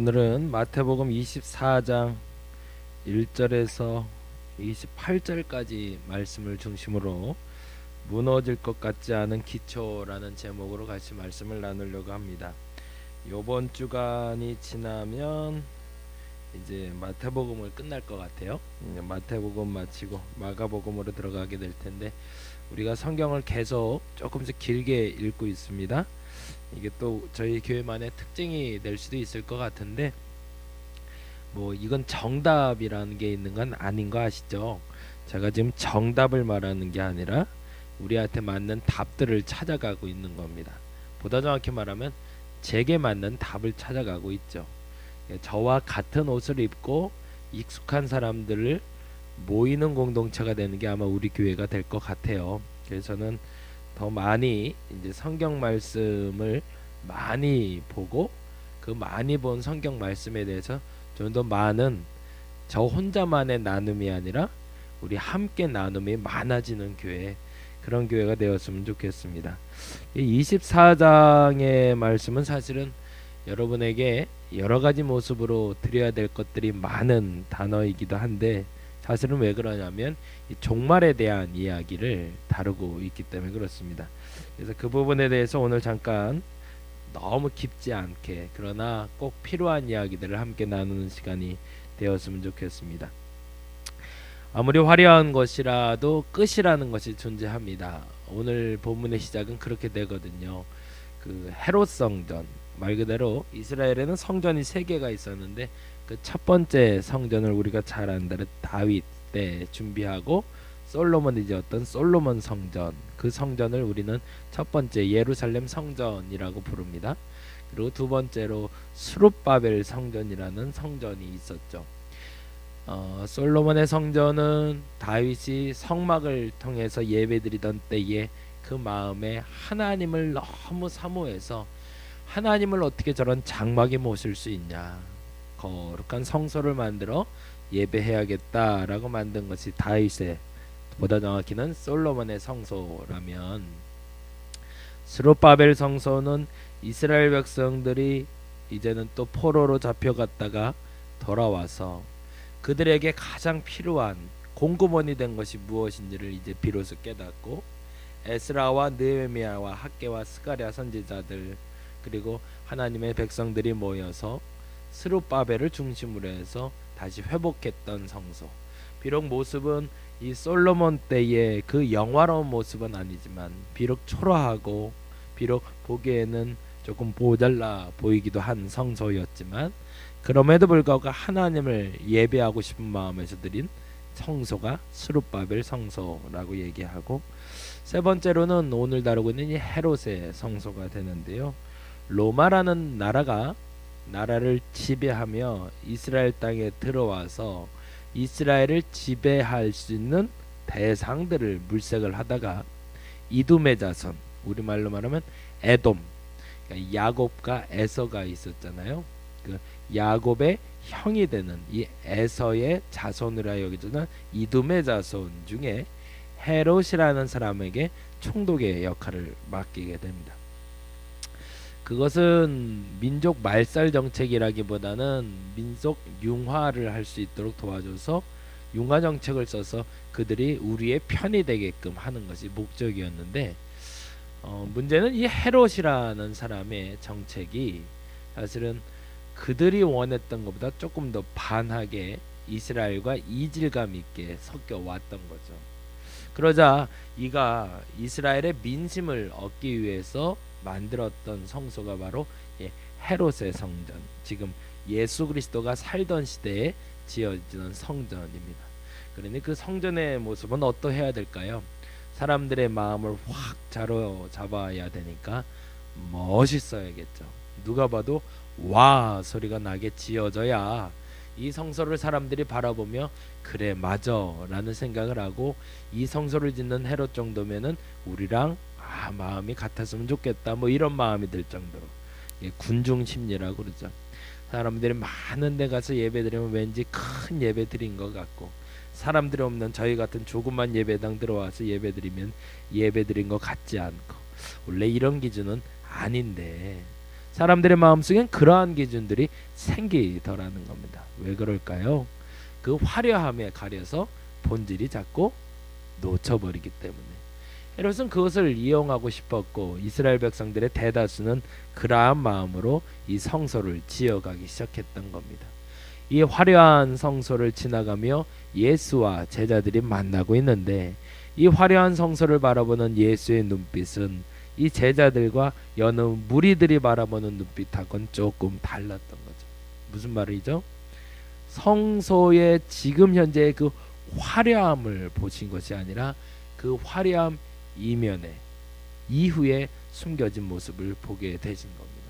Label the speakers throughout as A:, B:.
A: 오늘은 마태복음 24장 1절에서 28절까지 말씀을 중심으로 무너질 것 같지 않은 기초라는 제목으로 같이 말씀을 나누려고 합니다. 이번 주간이 지나면 이제 마태복음을 끝날 것 같아요. 이제 마태복음 마치고 마가복음으로 들어가게 될 텐데, 우리가 성경을 계속 조금씩 길게 읽고 있습니다. 이게 또 저희 교회만의 특징이 될 수도 있을 것 같은데, 뭐 이건 정답이라는 게 있는 건 아닌 거 아시죠? 제가 지금 정답을 말하는 게 아니라 우리한테 맞는 답들을 찾아가고 있는 겁니다. 보다 정확히 말하면 제게 맞는 답을 찾아가고 있죠. 저와 같은 옷을 입고 익숙한 사람들을 모이는 공동체가 되는 게 아마 우리 교회가 될 것 같아요. 그래서 저는 더 많이 이제 성경 말씀을 많이 보고, 그 많이 본 성경 말씀에 대해서 좀 더 많은 저 혼자만의 나눔이 아니라 우리 함께 나눔이 많아지는 교회, 그런 교회가 되었으면 좋겠습니다. 이 24장의 말씀은 사실은 여러분에게 여러 가지 모습으로 드려야 될 것들이 많은 단어이기도 한데, 사실은 왜 그러냐면 이 종말에 대한 이야기를 다루고 있기 때문에 그렇습니다. 그래서 그 부분에 대해서 오늘 잠깐 너무 깊지 않게, 그러나 꼭 필요한 이야기들을 함께 나누는 시간이 되었으면 좋겠습니다. 아무리 화려한 것이라도 끝이라는 것이 존재합니다. 오늘 본문의 시작은 그렇게 되거든요. 그 헤롯 성전, 말 그대로 이스라엘에는 성전이 3개가 있었는데, 그 첫 번째 성전을 우리가 잘 아는 대로 다윗 때 준비하고 솔로몬이 지었던 솔로몬 성전, 그 성전을 우리는 첫 번째 예루살렘 성전이라고 부릅니다. 그리고 두 번째로 스룹바벨 성전이라는 성전이 있었죠. 솔로몬의 성전은 다윗이 성막을 통해서 예배드리던 때에 그 마음에 하나님을 너무 사모해서, 하나님을 어떻게 저런 장막에 모실 수 있냐, 거룩한 성소를 만들어 예배해야겠다라고 만든 것이 다윗의, 보다 정확히는 솔로몬의 성소라면, 스룹바벨 성소는 이스라엘 백성들이 이제는 또 포로로 잡혀갔다가 돌아와서 그들에게 가장 필요한 공급원이 된 것이 무엇인지를 이제 비로소 깨닫고, 에스라와 느헤미야와 학개와 스가랴 선지자들, 그리고 하나님의 백성들이 모여서 스룹바벨을 중심으로 해서 다시 회복했던 성소. 비록 모습은 이 솔로몬 때의 그 영화로운 모습은 아니지만, 비록 초라하고 비록 보기에는 조금 모자라 보이기도 한 성소였지만, 그럼에도 불구하고 하나님을 예배하고 싶은 마음에서 드린 성소가 스룹바벨 성소라고 얘기하고, 세 번째로는 오늘 다루고 있는 이 헤롯의 성소가 되는데요. 로마라는 나라를 지배하며 이스라엘 땅에 들어와서 이스라엘을 지배할 수 있는 대상들을 물색을 하다가 이둠의 자손, 우리말로 말하면 에돔, 그러니까 야곱과 에서가 있었잖아요. 그 야곱의 형이 되는 이 에서의 자손이라 여기지는 이둠의 자손 중에 헤롯이라는 사람에게 총독의 역할을 맡기게 됩니다. 그것은 민족 말살 정책이라기보다는 민족 융화를 할 수 있도록 도와줘서 융화 정책을 써서 그들이 우리의 편이 되게끔 하는 것이 목적이었는데, 문제는 이 헤롯이라는 사람의 정책이 사실은 그들이 원했던 것보다 조금 더 반하게 이스라엘과 이질감 있게 섞여 왔던 거죠. 그러자 이가 이스라엘의 민심을 얻기 위해서 만들었던 성소가 바로 헤롯의 성전, 지금 예수 그리스도가 살던 시대에 지어지는 성전입니다. 그러니 그 성전의 모습은 어떠해야 될까요? 사람들의 마음을 확 사로잡아야 되니까 멋있어야겠죠. 누가 봐도 와 소리가 나게 지어져야 이 성소를 사람들이 바라보며 그래 맞아 라는 생각을 하고, 이 성소를 짓는 헤롯 정도면은 우리랑 마음이 같았으면 좋겠다, 뭐 이런 마음이 들 정도로, 군중 심리라고 그러죠. 사람들이 많은 데 가서 예배 드리면 왠지 큰 예배 드린 것 같고, 사람들이 없는 저희 같은 조그만 예배당 들어와서 예배 드리면 예배 드린 것 같지 않고, 원래 이런 기준은 아닌데, 사람들의 마음속엔 그러한 기준들이 생기더라는 겁니다. 왜 그럴까요? 그 화려함에 가려서 본질이 자꾸 놓쳐버리기 때문에. 헤롯은 그것을 이용하고 싶었고 이스라엘 백성들의 대다수는 그러한 마음으로 이 성소를 지어가기 시작했던 겁니다. 이 화려한 성소를 지나가며 예수와 제자들이 만나고 있는데 이 화려한 성소를 바라보는 예수의 눈빛은 이 제자들과 여느 무리들이 바라보는 눈빛하고는 조금 달랐던 거죠. 무슨 말이죠? 성소의 지금 현재의 그 화려함을 보신 것이 아니라 그 화려함 이면에 이후에 숨겨진 모습을 보게 되신 겁니다.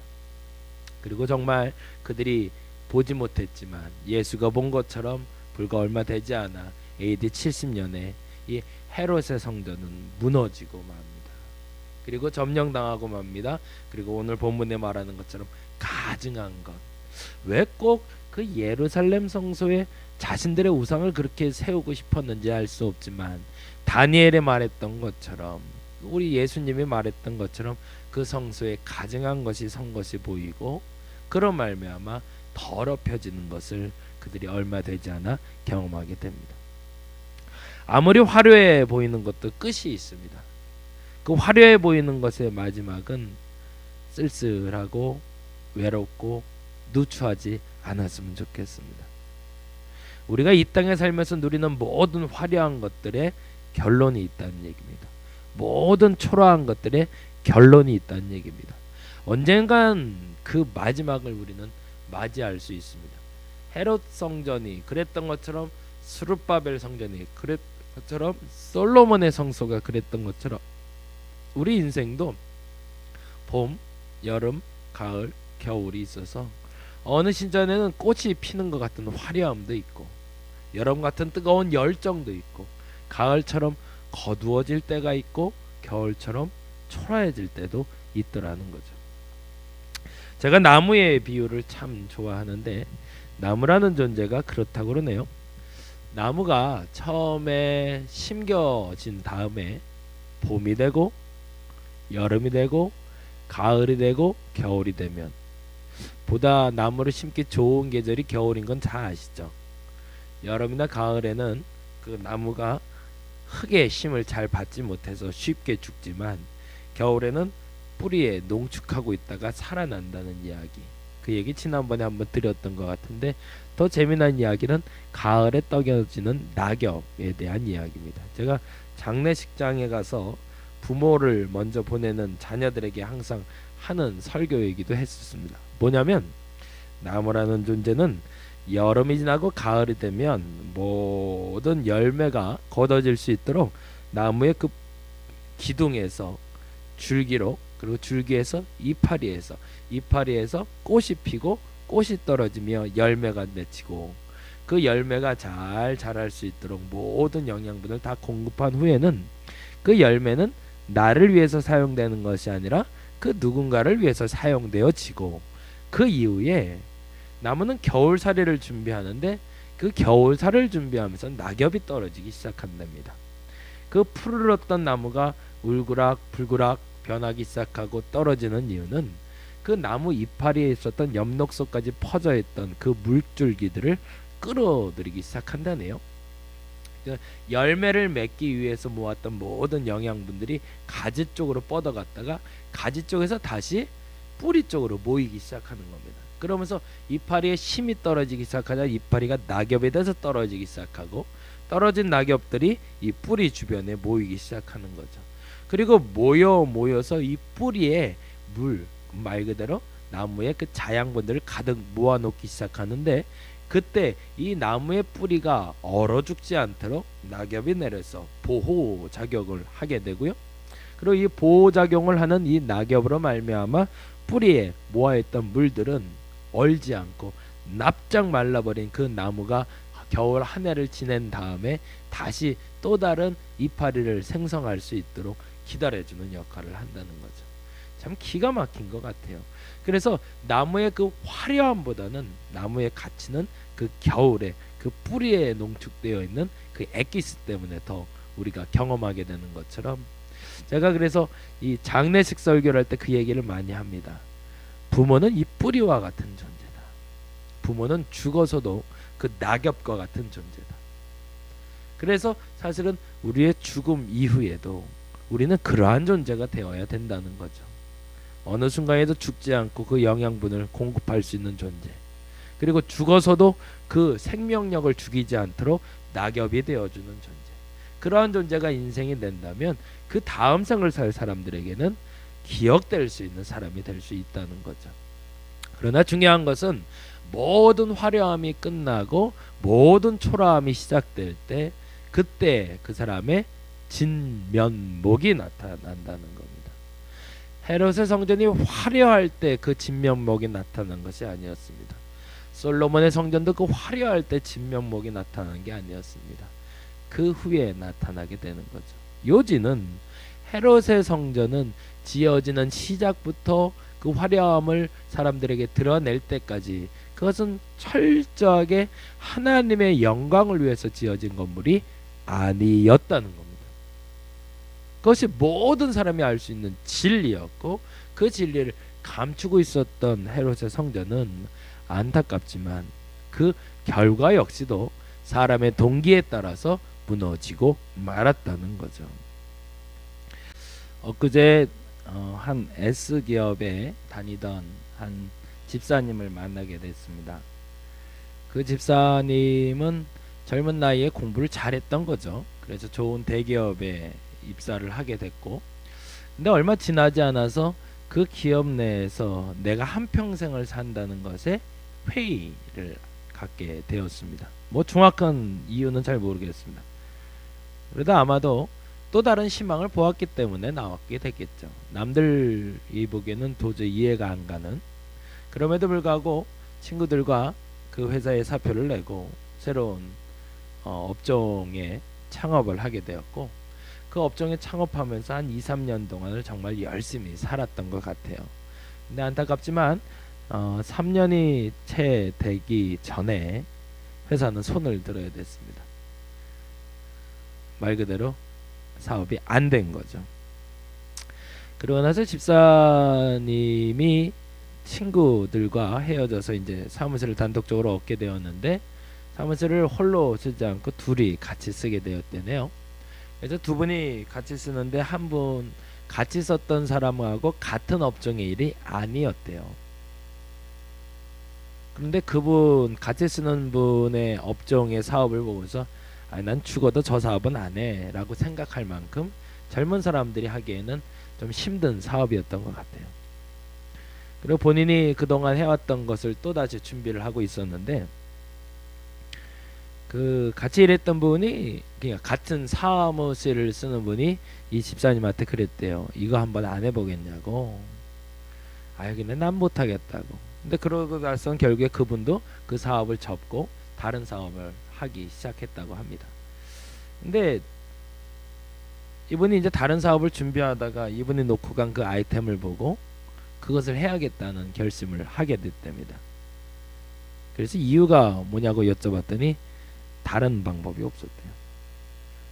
A: 그리고 정말 그들이 보지 못했지만 예수가 본 것처럼 불과 얼마 되지 않아 AD 70년에 이 헤롯의 성전은 무너지고 맙니다. 그리고 점령당하고 맙니다. 그리고 오늘 본문에 말하는 것처럼 가증한 것. 왜 꼭 그 예루살렘 성소에 자신들의 우상을 그렇게 세우고 싶었는지 알 수 없지만 다니엘이 말했던 것처럼 우리 예수님이 말했던 것처럼 그 성소에 가증한 것이 선 것이 보이고 그런 말미암아 더럽혀지는 것을 그들이 얼마 되지 않아 경험하게 됩니다. 아무리 화려해 보이는 것도 끝이 있습니다. 그 화려해 보이는 것의 마지막은 쓸쓸하고 외롭고 누추하지 않았으면 좋겠습니다. 우리가 이 땅에 살면서 누리는 모든 화려한 것들의 결론이 있다는 얘기입니다. 모든 초라한 것들의 결론이 있다는 얘기입니다. 언젠간 그 마지막을 우리는 맞이할 수 있습니다. 헤롯 성전이 그랬던 것처럼 스룹바벨 성전이 그랬던 것처럼 솔로몬의 성소가 그랬던 것처럼 우리 인생도 봄, 여름, 가을, 겨울이 있어서 어느 시즌에는 꽃이 피는 것 같은 화려함도 있고 여름 같은 뜨거운 열정도 있고 가을처럼 거두어질 때가 있고 겨울처럼 초라해질 때도 있더라는 거죠. 제가 나무의 비유를 참 좋아하는데 나무라는 존재가 그렇다고 그러네요. 나무가 처음에 심겨진 다음에 봄이 되고 여름이 되고 가을이 되고 겨울이 되면 보다 나무를 심기 좋은 계절이 겨울인 건 잘 아시죠? 여름이나 가을에는 그 나무가 흙에 힘을 잘 받지 못해서 쉽게 죽지만 겨울에는 뿌리에 농축하고 있다가 살아난다는 이야기. 그 얘기 지난번에 한번 드렸던 것 같은데 더 재미난 이야기는 가을에 떨어지는 낙엽에 대한 이야기입니다. 제가 장례식장에 가서 부모를 먼저 보내는 자녀들에게 항상 하는 설교이기도 했었습니다. 뭐냐면 나무라는 존재는 여름이 지나고 가을이 되면 모든 열매가 걷어질 수 있도록 나무의 그 기둥에서 줄기로 그리고 줄기에서 이파리에서 꽃이 피고 꽃이 떨어지며 열매가 맺히고 그 열매가 잘 자랄 수 있도록 모든 영양분을 다 공급한 후에는 그 열매는 나를 위해서 사용되는 것이 아니라 그 누군가를 위해서 사용되어지고 그 이후에 나무는 겨울살이를 준비하는데 그 겨울살이를 준비하면서 낙엽이 떨어지기 시작한답니다. 그 푸르렀던 나무가 울그락불그락 변하기 시작하고 떨어지는 이유는 그 나무 이파리에 있었던 엽록소까지 퍼져 있던 그 물줄기들을 끌어들이기 시작한다네요. 열매를 맺기 위해서 모았던 모든 영양분들이 가지 쪽으로 뻗어갔다가 가지 쪽에서 다시 뿌리 쪽으로 모이기 시작하는 겁니다. 그러면서 이파리에 힘이 떨어지기 시작하자 이파리가 낙엽에 대해서 떨어지기 시작하고 떨어진 낙엽들이 이 뿌리 주변에 모이기 시작하는 거죠. 그리고 모여서 이 뿌리에 말 그대로 나무의 그 자양분들을 가득 모아놓기 시작하는데 그때 이 나무의 뿌리가 얼어 죽지 않도록 낙엽이 내려서 보호 작용을 하게 되고요. 그리고 이 보호 작용을 하는 이 낙엽으로 말미암아 뿌리에 모아있던 물들은 얼지 않고 납작 말라버린 그 나무가 겨울 한 해를 지낸 다음에 다시 또 다른 이파리를 생성할 수 있도록 기다려주는 역할을 한다는 거죠. 참 기가 막힌 것 같아요. 그래서 나무의 그 화려함보다는 나무의 가치는 그 겨울에 그 뿌리에 농축되어 있는 그 엑기스 때문에 더 우리가 경험하게 되는 것처럼 제가 그래서 이 장례식 설교를 할 때 그 얘기를 많이 합니다. 부모는 이 뿌리와 같은 존재다. 부모는 죽어서도 그 낙엽과 같은 존재다. 그래서 사실은 우리의 죽음 이후에도 우리는 그러한 존재가 되어야 된다는 거죠. 어느 순간에도 죽지 않고 그 영양분을 공급할 수 있는 존재. 그리고 죽어서도 그 생명력을 죽이지 않도록 낙엽이 되어주는 존재. 그러한 존재가 인생이 된다면 그 다음 생을 살 사람들에게는 기억될 수 있는 사람이 될 수 있다는 거죠. 그러나 중요한 것은 모든 화려함이 끝나고 모든 초라함이 시작될 때 그때 그 사람의 진면목이 나타난다는 겁니다. 헤롯의 성전이 화려할 때 그 진면목이 나타난 것이 아니었습니다. 솔로몬의 성전도 그 화려할 때 진면목이 나타난 게 아니었습니다. 그 후에 나타나게 되는 거죠. 요지는 헤롯의 성전은 지어지는 시작부터 그 화려함을 사람들에게 드러낼 때까지 그것은 철저하게 하나님의 영광을 위해서 지어진 건물이 아니었다는 겁니다. 그것이 모든 사람이 알 수 있는 진리였고 그 진리를 감추고 있었던 헤롯의 성전은 안타깝지만 그 결과 역시도 사람의 동기에 따라서 무너지고 말았다는 거죠. 엊그제 한 S기업에 다니던 한 집사님을 만나게 됐습니다. 그 집사님은 젊은 나이에 공부를 잘했던 거죠. 그래서 좋은 대기업에 입사를 하게 됐고, 근데 얼마 지나지 않아서 그 기업 내에서 내가 한평생을 산다는 것에 회의를 갖게 되었습니다. 뭐 정확한 이유는 잘 모르겠습니다. 그래도 아마도 또 다른 희망을 보았기 때문에 나왔게 됐겠죠. 남들이 보기에는 도저히 이해가 안 가는, 그럼에도 불구하고 친구들과 그 회사에 사표를 내고 새로운 업종에 창업을 하게 되었고, 그 업종에 창업하면서 한 2-3년 동안을 정말 열심히 살았던 것 같아요. 근데 안타깝지만 3년이 채 되기 전에 회사는 손을 들어야 됐습니다. 말 그대로 사업이 안 된 거죠. 그러고 나서 집사님이 친구들과 헤어져서 이제 사무실을 단독적으로 얻게 되었는데, 사무실을 홀로 쓰지 않고 둘이 같이 쓰게 되었대네요. 그래서 두 분이 같이 쓰는데 한 분 같이 썼던 사람하고 같은 업종의 일이 아니었대요. 그런데 그분 같이 쓰는 분의 업종의 사업을 보고서 난 죽어도 저 사업은 안 해 라고 생각할 만큼 젊은 사람들이 하기에는 좀 힘든 사업이었던 것 같아요. 그리고 본인이 그동안 해왔던 것을 또다시 준비를 하고 있었는데, 그 같이 일했던 분이, 그러니까 같은 사무실을 쓰는 분이 이 집사님한테 그랬대요. 이거 한번 안 해보겠냐고. 여기는 난 못하겠다고. 근데 그러고 나서 결국에 그분도 그 사업을 접고 다른 사업을 하기 시작했다고 합니다. 근데 이분이 이제 다른 사업을 준비하다가 이분이 놓고 간 그 아이템을 보고 그것을 해야겠다는 결심을 하게 됐답니다. 그래서 이유가 뭐냐고 여쭤봤더니 다른 방법이 없었대요.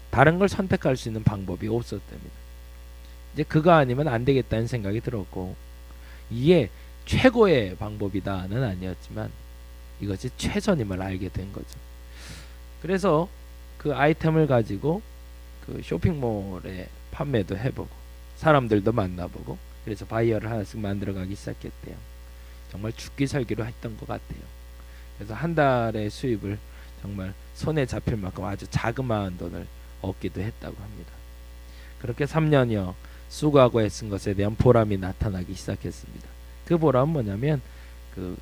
A: 다른 걸 선택할 수 있는 방법이 없었답니다. 이제 그거 아니면 안 되겠다는 생각이 들었고, 이게 최고의 방법이다는 아니었지만 이것이 최선임을 알게 된 거죠. 그래서 그 아이템을 가지고 그 쇼핑몰에 판매도 해보고 사람들도 만나보고, 그래서 바이어를 하나씩 만들어가기 시작했대요. 정말 죽기 살기로 했던 것 같아요. 그래서 한 달의 수입을 정말 손에 잡힐 만큼 아주 자그마한 돈을 얻기도 했다고 합니다. 그렇게 3년여 수고하고 애쓴 것에 대한 보람이 나타나기 시작했습니다. 그 보람은 뭐냐면 그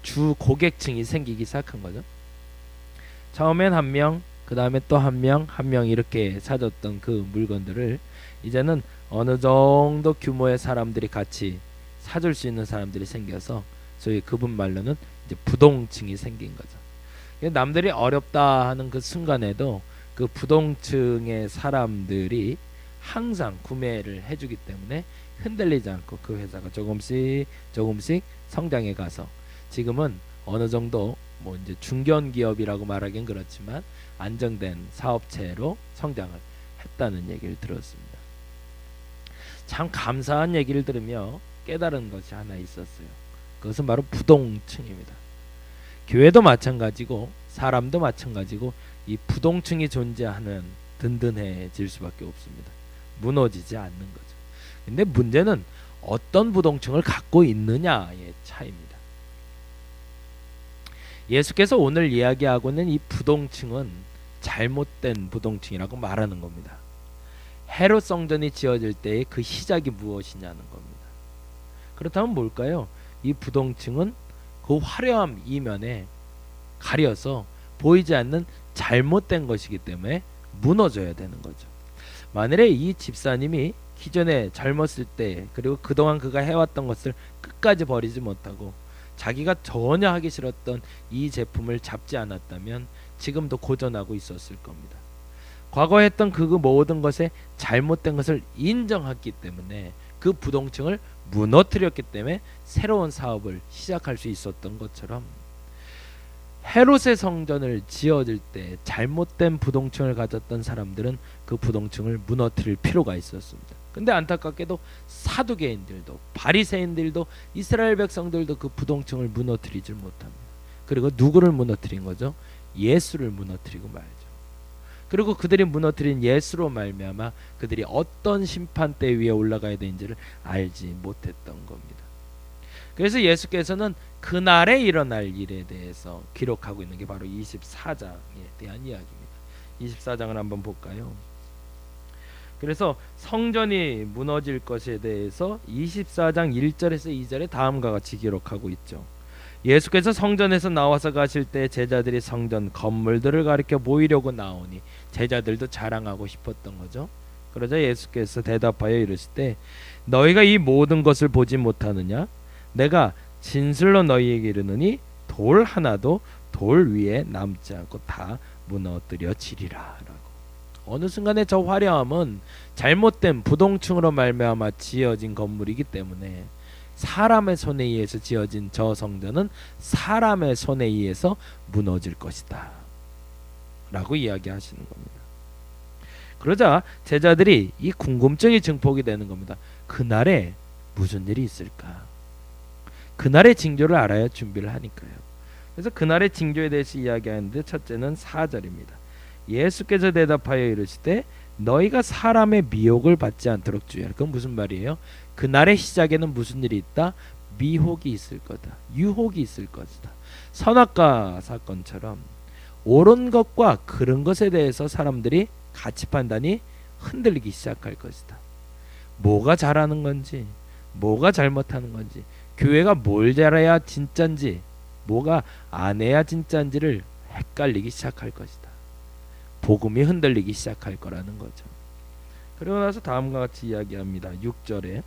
A: 주 고객층이 생기기 시작한 거죠. 처음엔 한 명, 그 다음에 또 한 명, 한 명 이렇게 사줬던 그 물건들을 이제는 어느 정도 규모의 사람들이 같이 사줄 수 있는 사람들이 생겨서 소위 그분 말로는 이제 부동층이 생긴 거죠. 남들이 어렵다 하는 그 순간에도 그 부동층의 사람들이 항상 구매를 해주기 때문에 흔들리지 않고 그 회사가 조금씩 성장해 가서 지금은 어느 정도 뭐 이제 중견기업이라고 말하긴 그렇지만 안정된 사업체로 성장을 했다는 얘기를 들었습니다. 참 감사한 얘기를 들으며 깨달은 것이 하나 있었어요. 그것은 바로 부동층입니다. 교회도 마찬가지고 사람도 마찬가지고 이 부동층이 존재하는 든든해질 수밖에 없습니다. 무너지지 않는 거죠. 근데 문제는 어떤 부동층을 갖고 있느냐의 차이입니다. 예수께서 오늘 이야기하고 있는 이 부동층은 잘못된 부동층이라고 말하는 겁니다. 헤롯 성전이 지어질 때의 그 시작이 무엇이냐는 겁니다. 그렇다면 뭘까요? 이 부동층은 그 화려함 이면에 가려서 보이지 않는 잘못된 것이기 때문에 무너져야 되는 거죠. 만일에 이 집사님이 기존에 젊었을 때 그리고 그동안 그가 해왔던 것을 끝까지 버리지 못하고 자기가 전혀 하기 싫었던 이 제품을 잡지 않았다면 지금도 고전하고 있었을 겁니다. 과거에 했던 그 모든 것에 잘못된 것을 인정했기 때문에 그 부동층을 무너뜨렸기 때문에 새로운 사업을 시작할 수 있었던 것처럼 헤롯의 성전을 지어질 때 잘못된 부동층을 가졌던 사람들은 그 부동층을 무너뜨릴 필요가 있었습니다. 근데 안타깝게도 사두개인들도 바리새인들도 이스라엘 백성들도 그 부동층을 무너뜨리질 못합니다. 그리고 누구를 무너뜨린 거죠? 예수를 무너뜨리고 말죠. 그리고 그들이 무너뜨린 예수로 말미암아 그들이 어떤 심판대 위에 올라가야 되는지를 알지 못했던 겁니다. 그래서 예수께서는 그날에 일어날 일에 대해서 기록하고 있는 게 바로 24장에 대한 이야기입니다. 24장을 한번 볼까요? 그래서 성전이 무너질 것에 대해서 24장 1절에서 2절에 다음과 같이 기록하고 있죠. 예수께서 성전에서 나와서 가실 때 제자들이 성전 건물들을 가리켜 모이려고 나오니 제자들도 자랑하고 싶었던 거죠. 그러자 예수께서 대답하여 이르시되 너희가 이 모든 것을 보지 못하느냐? 내가 진실로 너희에게 이르노니 돌 하나도 돌 위에 남지 않고 다 무너뜨려지리라 라고. 어느 순간에 저 화려함은 잘못된 부동층으로 말미암아 지어진 건물이기 때문에 사람의 손에 의해서 지어진 저 성전은 사람의 손에 의해서 무너질 것이다 라고 이야기하시는 겁니다. 그러자 제자들이 이 궁금증이 증폭이 되는 겁니다. 그날에 무슨 일이 있을까? 그날의 징조를 알아야 준비를 하니까요. 그래서 그날의 징조에 대해서 이야기하는데 첫째는 4절입니다. 예수께서 대답하여 이르시되 너희가 사람의 미혹을 받지 않도록 주의하라. 그건 무슨 말이에요? 그날의 시작에는 무슨 일이 있다? 미혹이 있을 거다. 유혹이 있을 것이다. 선악과 사건처럼 옳은 것과 그른 것에 대해서 사람들이 가치 판단이 흔들리기 시작할 것이다. 뭐가 잘하는 건지 뭐가 잘못하는 건지 교회가 뭘 잘해야 진짠지 뭐가 안 해야 진짠지를 헷갈리기 시작할 것이다. 복음이 흔들리기 시작할 거라는 거죠. 그리고 나서 다음과 같이 이야기합니다. 6절에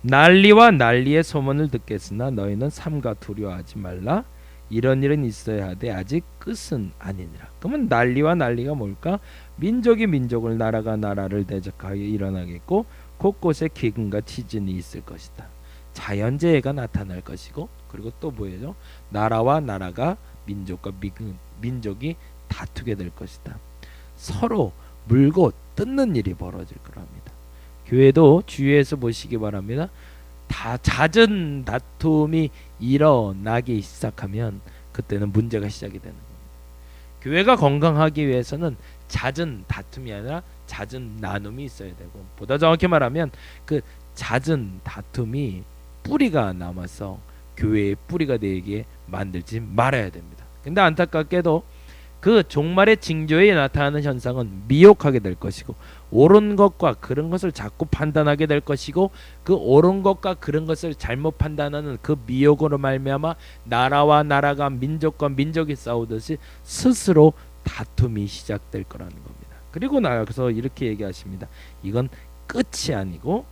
A: 난리와 난리의 소문을 듣겠으나 너희는 삼가 두려워하지 말라. 이런 일은 있어야 하되 아직 끝은 아니니라. 그러면 난리와 난리가 뭘까? 민족이 민족을 나라가 나라를 대적하여 일어나겠고 곳곳에 기근과 지진이 있을 것이다. 자연재해가 나타날 것이고 그리고 또 뭐예요? 나라와 나라가 민족과 민족이 다투게 될 것이다. 서로 물고 뜯는 일이 벌어질 거랍니다. 교회도 주의해서 보시기 바랍니다. 다 잦은 다툼이 일어나기 시작하면 그때는 문제가 시작이 되는 겁니다. 교회가 건강하기 위해서는 잦은 다툼이 아니라 잦은 나눔이 있어야 되고 보다 정확히 말하면 그 잦은 다툼이 뿌리가 남아서 교회의 뿌리가 되게 만들지 말아야 됩니다. 근데 안타깝게도 그 종말의 징조에 나타나는 현상은 미혹하게 될 것이고 옳은 것과 그런 것을 자꾸 판단하게 될 것이고 그 옳은 것과 그런 것을 잘못 판단하는 그 미혹으로 말미암아 나라와 나라가 민족과 민족이 싸우듯이 스스로 다툼이 시작될 거라는 겁니다. 그리고 나서 이렇게 얘기하십니다. 이건 끝이 아니고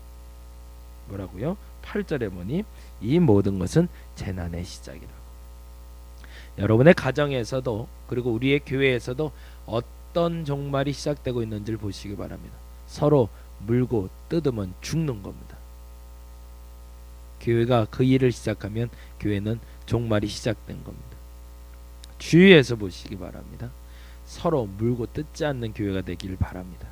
A: 뭐라고요? 8절에 보니 이 모든 것은 재난의 시작이라고. 여러분의 가정에서도 그리고 우리의 교회에서도 어떤 종말이 시작되고 있는지를 보시기 바랍니다. 서로 물고 뜯으면 죽는 겁니다. 교회가 그 일을 시작하면 교회는 종말이 시작된 겁니다. 주의해서 보시기 바랍니다. 서로 물고 뜯지 않는 교회가 되기를 바랍니다.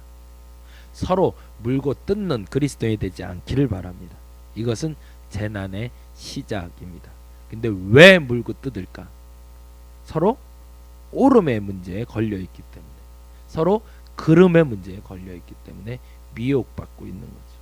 A: 서로 물고 뜯는 그리스도인이 되지 않기를 바랍니다. 이것은 재난의 시작입니다. 근데 왜 물고 뜯을까? 서로 오름의 문제에 걸려있기 때문에, 서로 그름의 문제에 걸려있기 때문에 미혹받고 있는 거죠.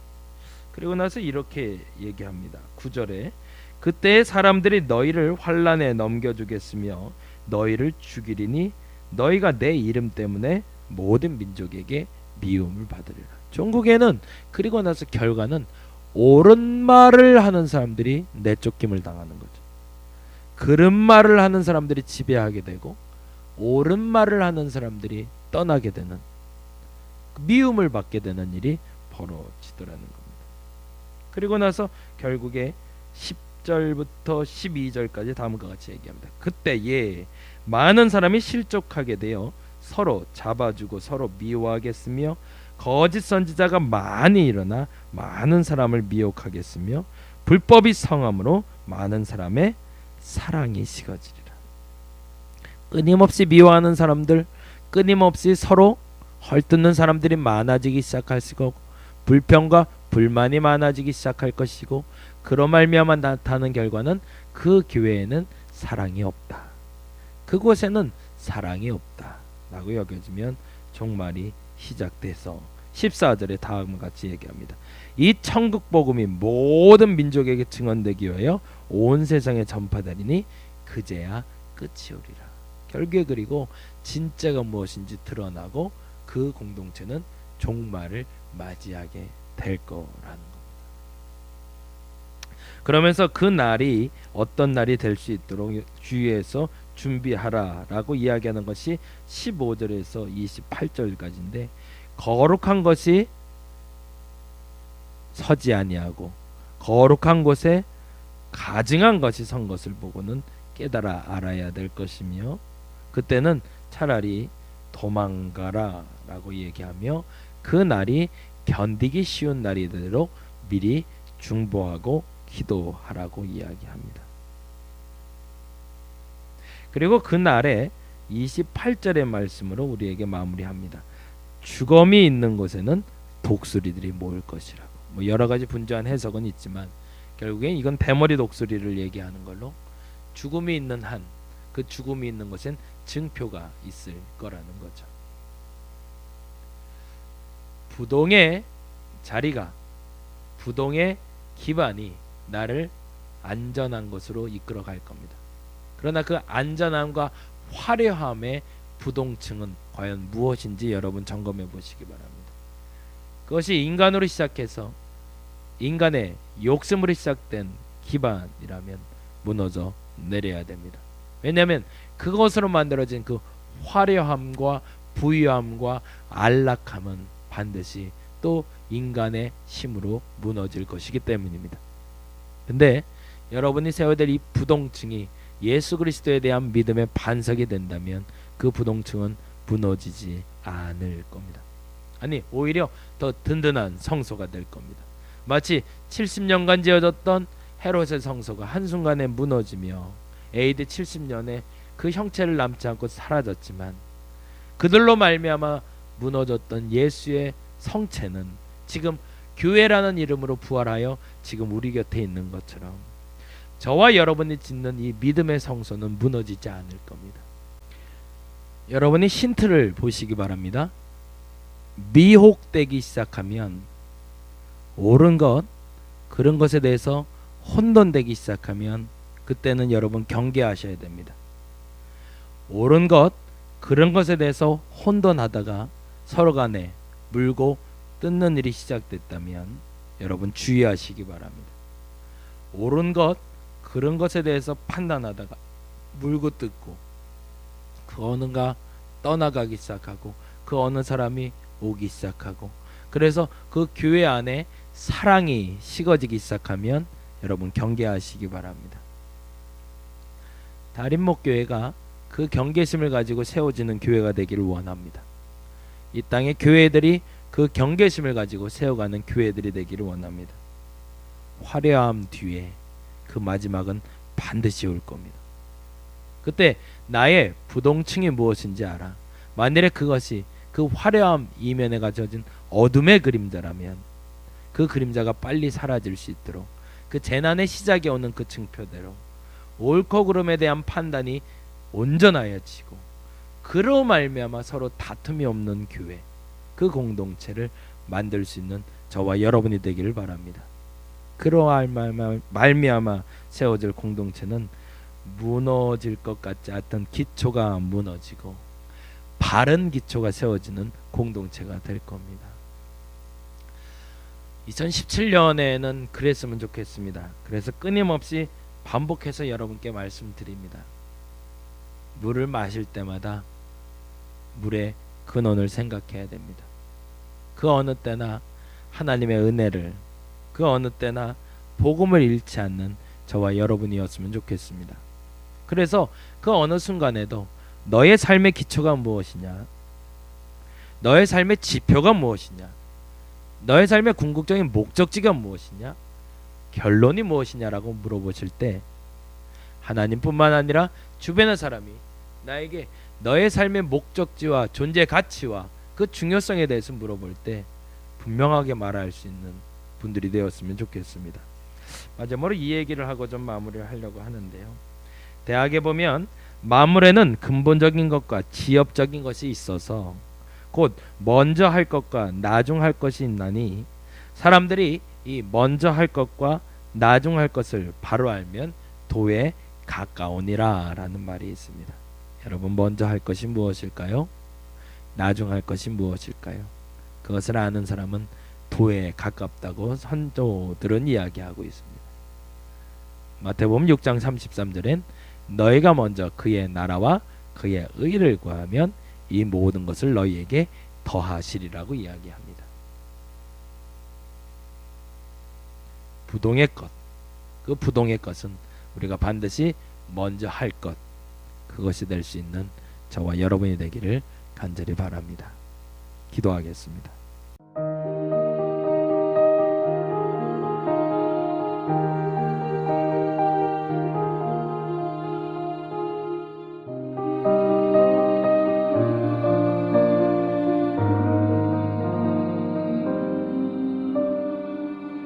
A: 그리고 나서 이렇게 얘기합니다. 9절에 그때 사람들이 너희를 환난에 넘겨주겠으며 너희를 죽이리니 너희가 내 이름 때문에 모든 민족에게 미움을 받으리라. 종국에는 그리고 나서 결과는 옳은 말을 하는 사람들이 내쫓김을 당하는 거죠. 그른 말을 하는 사람들이 지배하게 되고 옳은 말을 하는 사람들이 떠나게 되는, 미움을 받게 되는 일이 벌어지더라는 겁니다. 그리고 나서 결국에 10절부터 12절까지 다음과 같이 얘기합니다. 그때에 많은 사람이 실족하게 되어 서로 잡아주고 서로 미워하겠으며 거짓 선지자가 많이 일어나 많은 사람을 미혹하겠으며 불법이 성함으로 많은 사람의 사랑이 식어지리라. 끊임없이 미워하는 사람들, 끊임없이 서로 헐뜯는 사람들이 많아지기 시작할 것이고 불평과 불만이 많아지기 시작할 것이고 그로 말미암아 나타나는 결과는 그 교회에는 사랑이 없다. 그곳에는 사랑이 없다 라고 여겨지면 종말이 시작돼서 14절에 다음과 같이 얘기합니다. 이 천국 복음이 모든 민족에게 증언되기 위하여 온 세상에 전파되리니 그제야 끝이 오리라. 결국에 그리고 진짜가 무엇인지 드러나고 그 공동체는 종말을 맞이하게 될 거라는 겁니다. 그러면서 그 날이 어떤 날이 될 수 있도록 주의해서 준비하라라고 이야기하는 것이 15절에서 28절까지인데, 거룩한 것이 서지 아니하고 거룩한 곳에 가증한 것이 선 것을 보고는 깨달아 알아야 될 것이며, 그때는 차라리 도망가라 라고 얘기하며 그 날이 견디기 쉬운 날이 되도록 미리 중보하고 기도하라고 이야기합니다. 그리고 그 날에 28절의 말씀으로 우리에게 마무리합니다. 죽음이 있는 곳에는 독수리들이 모일 것이라고. 뭐 여러 가지 분주한 해석은 있지만 결국엔 이건 대머리 독수리를 얘기하는 걸로, 죽음이 있는 한, 그 죽음이 있는 곳엔 증표가 있을 거라는 거죠. 부동의 자리가, 부동의 기반이 나를 안전한 곳으로 이끌어 갈 겁니다. 그러나 그 안전함과 화려함의 부동층은 과연 무엇인지 여러분 점검해 보시기 바랍니다. 그것이 인간으로 시작해서 인간의 욕심으로 시작된 기반이라면 무너져 내려야 됩니다. 왜냐하면 그것으로 만들어진 그 화려함과 부유함과 안락함은 반드시 또 인간의 힘으로 무너질 것이기 때문입니다. 근데 여러분이 세워야 될 이 부동층이 예수 그리스도에 대한 믿음의 반석이 된다면 그 부동층은 무너지지 않을 겁니다. 아니, 오히려 더 든든한 성소가 될 겁니다. 마치 70년간 지어졌던 헤롯의 성소가 한순간에 무너지며 AD 70년에 그 형체를 남지 않고 사라졌지만, 그들로 말미암아 무너졌던 예수의 성체는 지금 교회라는 이름으로 부활하여 지금 우리 곁에 있는 것처럼 저와 여러분이 짓는 이 믿음의 성소는 무너지지 않을 겁니다. 여러분이 힌트를 보시기 바랍니다. 미혹되기 시작하면, 옳은 것, 그런 것에 대해서 혼돈되기 시작하면 그때는 여러분 경계하셔야 됩니다. 옳은 것, 그런 것에 대해서 혼돈하다가 서로 간에 물고 뜯는 일이 시작됐다면 여러분 주의하시기 바랍니다. 옳은 것, 그런 것에 대해서 판단하다가 물고 뜯고 그 어느가 떠나가기 시작하고 그 어느 사람이 오기 시작하고, 그래서 그 교회 안에 사랑이 식어지기 시작하면 여러분 경계하시기 바랍니다. 달인목교회가 그 경계심을 가지고 세워지는 교회가 되기를 원합니다. 이 땅의 교회들이 그 경계심을 가지고 세워가는 교회들이 되기를 원합니다. 화려함 뒤에 그 마지막은 반드시 올 겁니다. 그때 나의 부동층이 무엇인지 알아. 만일에 그것이 그 화려함 이면에 가져진 어둠의 그림자라면 그 그림자가 빨리 사라질 수 있도록 그 재난의 시작에 오는 그 징표대로 옳고 그름에 대한 판단이 온전하여지고 그로 말미암아 서로 다툼이 없는 교회, 그 공동체를 만들 수 있는 저와 여러분이 되기를 바랍니다. 그러할 말미암아 세워질 공동체는 무너질 것 같지 않던 기초가 무너지고 바른 기초가 세워지는 공동체가 될 겁니다. 2017년에는 그랬으면 좋겠습니다. 그래서 끊임없이 반복해서 여러분께 말씀드립니다. 물을 마실 때마다 물의 근원을 생각해야 됩니다. 그 어느 때나 하나님의 은혜를, 그 어느 때나 복음을 잃지 않는 저와 여러분이었으면 좋겠습니다. 그래서 그 어느 순간에도 너의 삶의 기초가 무엇이냐, 너의 삶의 지표가 무엇이냐, 너의 삶의 궁극적인 목적지가 무엇이냐, 결론이 무엇이냐라고 물어보실 때 하나님뿐만 아니라 주변의 사람이 나에게 너의 삶의 목적지와 존재 가치와 그 중요성에 대해서 물어볼 때 분명하게 말할 수 있는 분들이 되었으면 좋겠습니다. 마지막으로 이 얘기를 하고 좀 마무리를 하려고 하는데요. 대학에 보면 마물에는 근본적인 것과 지엽적인 것이 있어서 곧 먼저 할 것과 나중 할 것이 있나니 사람들이 이 먼저 할 것과 나중 할 것을 바로 알면 도에 가까우니라 라는 말이 있습니다. 여러분, 먼저 할 것이 무엇일까요? 나중 할 것이 무엇일까요? 그것을 아는 사람은 도에 가깝다고 선조들은 이야기하고 있습니다. 마태복음 6장 33절엔 너희가 먼저 그의 나라와 그의 의를 구하면 이 모든 것을 너희에게 더하시리라고 이야기합니다. 부동의 것, 그 부동의 것은 우리가 반드시 먼저 할 것, 그것이 될 수 있는 저와 여러분이 되기를 간절히 바랍니다. 기도하겠습니다.